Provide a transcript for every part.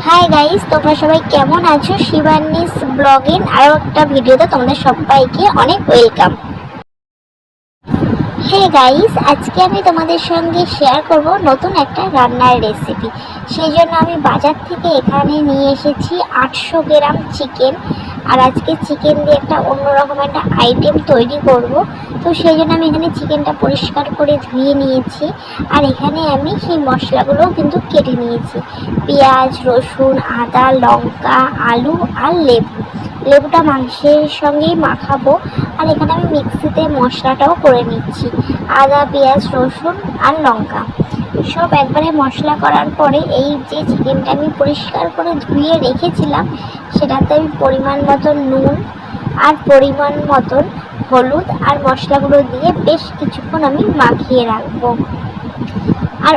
Hi guys, তোমরা সবাই কেমন আছো? শিবানীস ব্লগিং আরও একটা ভিডিওতে তোমাদের সবাইকে অনেক ওয়েলকাম। হ্যাঁ গাইস, আজকে আমি তোমাদের সঙ্গে শেয়ার করব নতুন একটা রান্নার রেসিপি। সেই জন্য আমি বাজার থেকে এখানে নিয়ে এসেছি 800 গ্রাম চিকেন। আর আজকে চিকেন দিয়ে একটা অন্যরকম একটা আইটেম তৈরি করব। তো সেই জন্য আমি এখানে চিকেনটা পরিষ্কার করে ধুয়ে নিয়েছি। আর এখানে আমি সেই মশলাগুলোও কিন্তু কেটে নিয়েছি। পেঁয়াজ, রসুন, আদা, লঙ্কা, আলু আর লেবুটা মাংসের সঙ্গেই মাখাবো। আর এখানে আমি মিক্সিতে মশলাটাও করে নিচ্ছি। আদা, পেঁয়াজ, রসুন আর লঙ্কা সব একবারে মশলা করার পরে এই যে চিকেনটা আমি পরিষ্কার করে ধুয়ে রেখেছিলাম সেটাতে আমি পরিমাণ মতন নুন আর পরিমাণ মতন হলুদ আর মশলাগুলো দিয়ে বেশ কিছুক্ষণ আমি মাখিয়ে রাখবো। আর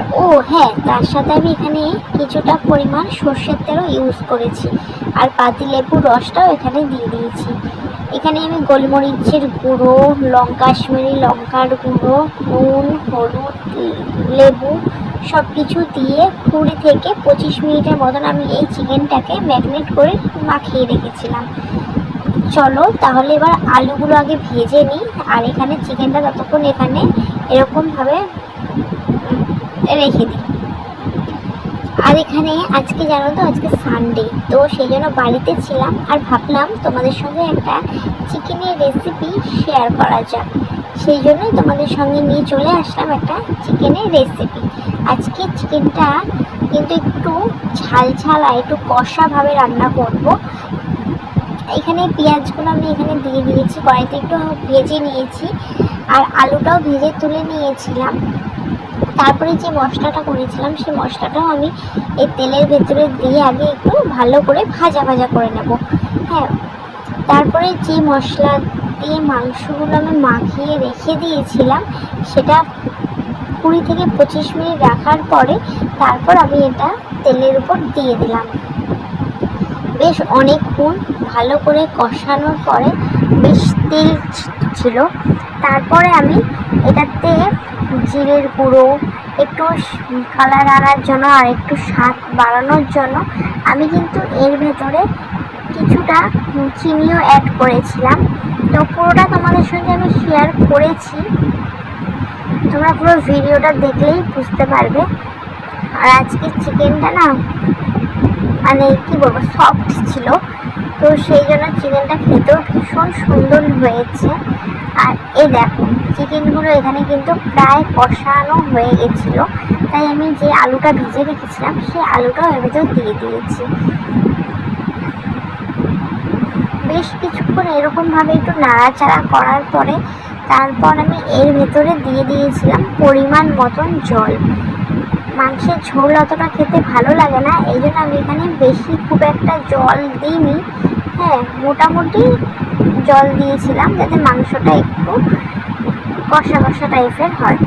হ্যাঁ, তার সাথে আমি এখানে কিছুটা পরিমাণ সর্ষের তেলও ইউজ করেছি। আর পাতিলেবুর রসটাও এখানে দিয়ে দিয়েছি। এখানে আমি গোলমরিচের গুঁড়ো, কাশ্মীরি লঙ্কার গুঁড়ো, নুন, হলুদ, লেবু সব কিছু দিয়ে 20 থেকে 25 মিনিটের মতন আমি এই চিকেনটাকে ম্যারিনেট করে মাখিয়ে রেখেছিলাম। চলো তাহলে এবার আলুগুলো আগে ভেজে নিই। আর এখানে চিকেনটা ততক্ষণ এখানে এরকমভাবে রেখে দিই। আর এখানে আজকে জানো তো, আজকে সানডে, তো সেই জন্য বাড়িতে ছিলাম আর ভাবলাম তোমাদের সঙ্গে একটা চিকেনের রেসিপি শেয়ার করা যাক। সেই জন্যই তোমাদের সঙ্গে নিয়ে চলে আসলাম একটা চিকেনের রেসিপি। আজকে চিকেনটা কিন্তু একটু ঝাল আর একটু কষাভাবে রান্না করব। এখানে পেঁয়াজগুলো আমি এখানে দিয়ে দিয়েছি, কড়াইতে একটু ভেজে নিয়েছি। আর আলুটাও ভেজে তুলে নিয়েছিলাম। তারপরে যে মশলাটা করেছিলাম সেই মশলাটাও আমি এই তেলের ভেতরে দিয়ে আগে একটু ভালো করে ভাজা করে নেব। হ্যাঁ, তারপরে যে মশলা দিয়ে মাংসগুলো আমি মাখিয়ে রেখে দিয়েছিলাম সেটা 20 থেকে 25 মিনিট রাখার পরে তারপর আমি এটা তেলের উপর দিয়ে দিলাম। বেশ অনেকক্ষণ ভালো করে কষানোর পরে বেশ তেল ছিল। তারপরে আমি এটাতে জিরের গুঁড়ো, একটু কালার আনার জন্য আর একটু স্বাদ বাড়ানোর জন্য আমি কিন্তু এর ভেতরে কিছুটা চিনিও অ্যাড করেছিলাম। তো পুরোটা তোমাদের সঙ্গে আমি শেয়ার করেছি, তোমরা পুরো ভিডিওটা দেখলেই বুঝতে পারবে। আর আজকের চিকেনটা না মানে কি বলবো, সফট ছিল, তো সেই জন্য চিকেনটা খেতেও ভীষণ সুন্দর হয়েছে। আর এই দেখো চিকেনগুলো এখানে কিন্তু প্রায় কষানো হয়ে গেছিলো, তাই আমি যে আলুটা ভিজে রেখেছিলাম সেই আলুটাও এর ভেতর দিয়ে দিয়েছি। বেশ কিছুক্ষণ এরকমভাবে একটু নাড়াচাড়া করার পরে তারপর আমি এর ভেতরে দিয়ে দিয়েছিলাম পরিমাণ মতন জল। মাংসের ঝোল অতটা খেতে ভালো লাগে না, এই জন্য আমি এখানে বেশি খুব একটা জল দিইনি। হ্যাঁ, মোটামুটি জল দিয়েছিলাম যাতে মাংসটা একটু কষা টাইপের হয়।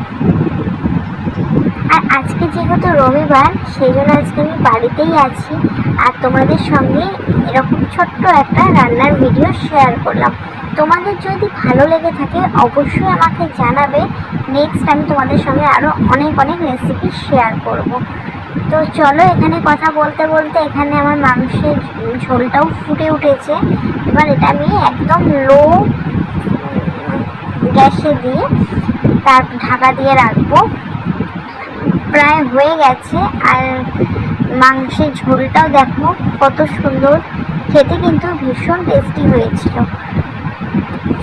আর আজকে যেহেতু রবিবার সেই জন্য আজকে আমি বাড়িতেই আছি আর তোমাদের সঙ্গে এরকম ছোট্ট একটা রান্নার ভিডিও শেয়ার করলাম। তোমাদের যদি ভালো লেগে থাকে অবশ্যই আমাকে জানাবে। নেক্সট আমি তোমাদের সঙ্গে আরও অনেক রেসিপি শেয়ার করব। তো চলো, এখানে কথা বলতে এখানে আমার মাংসের ঝোলটাও ফুটে উঠেছে। এবার এটা আমি একদম লো গ্যাসে দিয়ে তার ঢাকা দিয়ে রাখবো। প্রায় হয়ে গেছে। আর মাংসের ঝোলটাও দেখো কত সুন্দর, খেতে কিন্তু ভীষণ টেস্টি হয়েছিল।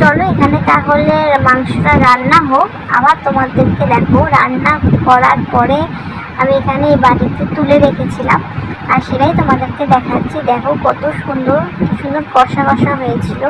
চলো এখানে তাহলে মাংসটা রান্না হোক, আবার তোমাদেরকে দেখো রান্না করার পরে আমি এখানে এই বাটিতে তুলে রেখেছিলাম আর সেটাই তোমাদেরকে দেখাচ্ছি। দেখো কত সুন্দর কষা হয়েছিল।